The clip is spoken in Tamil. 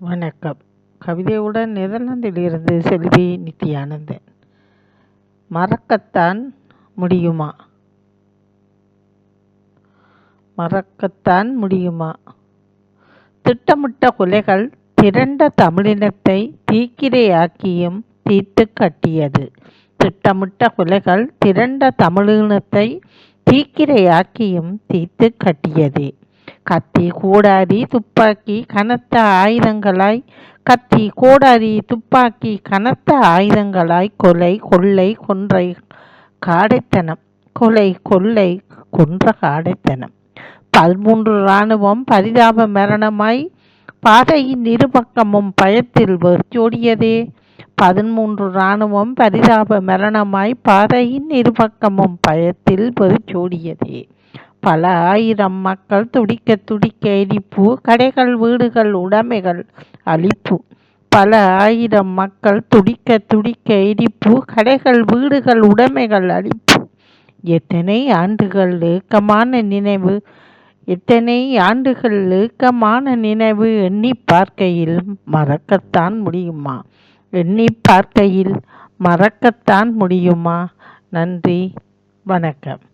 வணக்கம். கவிதையுடன் நெதர்லாந்திலிருந்து செல்வி நித்யானந்தன். மறக்கத்தான் முடியுமா? மறக்கத்தான் முடியுமா? திட்டமிட்ட கொலைகள் திரண்ட தமிழினத்தை தீக்கிரையாக்கியும் தீர்த்து கட்டியது. திட்டமிட்ட கொலைகள் திரண்ட தமிழினத்தை தீக்கிரையாக்கியும் தீர்த்து கட்டியது. கத்தி, கோடாரி, துப்பாக்கி கனத்த ஆயுதங்களாய் கத்தி, கோடாரி, துப்பாக்கி கனத்த ஆயுதங்களாய் கொலை, கொள்ளை, கொன்றை காடைத்தனம். கொலை, கொள்ளை, கொன்ற காடைத்தனம். 13 இராணுவம் பரிதாப மரணமாய் பாதையின் இருபக்கமும் பயத்தில் வெறிச்சோடியதே. 13 இராணுவம் பரிதாப மரணமாய் பாதையின் இருபக்கமும் பயத்தில் வெறிச்சோடியதே. பல ஆயிரம் மக்கள் துடிக்க துடிக்க எரிப்பு, கடைகள், வீடுகள், உடைமைகள் அழிப்பு. பல ஆயிரம் மக்கள் துடிக்க துடிக்க எரிப்பு, கடைகள், வீடுகள், உடைமைகள் அழிப்பு. எத்தனை ஆண்டுகள் ஏக்கமான நினைவு, எத்தனை ஆண்டுகள் ஏக்கமான நினைவு. எண்ணி பார்க்கையில் மறக்கத்தான் முடியுமா? எண்ணி பார்க்கையில் மறக்கத்தான் முடியுமா? நன்றி, வணக்கம்.